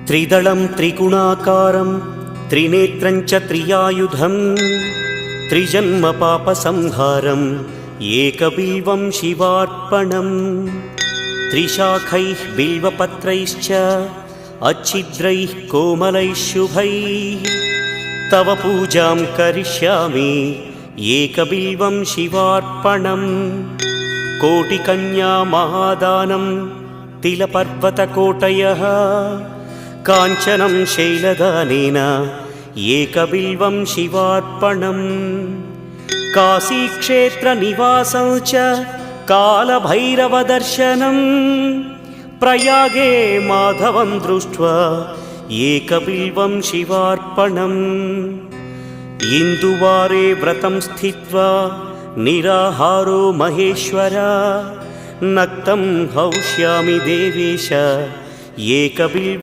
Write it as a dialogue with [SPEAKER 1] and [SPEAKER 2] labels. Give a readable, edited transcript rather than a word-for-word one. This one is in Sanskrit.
[SPEAKER 1] त्रिदलं त्रिगुणाकारं त्रिनेत्रं च त्रियायुधं त्रिजन्मपापसंहारम् एकबिल्वं शिवार्पणम् त्रिशाखैः बिल्वपत्रैश्च अच्छिद्रैः कोमलैः शुभैः तव पूजां करिष्यामि एकबिल्वं शिवार्पणम् कोटिकन्या महादानं तिलपर्वतकोटयः काञ्चनं शैलदानेन एकबिल्वं शिवार्पणम् काशीक्षेत्रनिवासं च कालभैरवदर्शनं प्रयागे माधवं दृष्ट्वा एकबिल्वं शिवार्पणम् इन्दुवारे व्रतं स्थित्वा निराहारो महेश्वर नक्तं हौष्यामि देवेश एकबिल्वं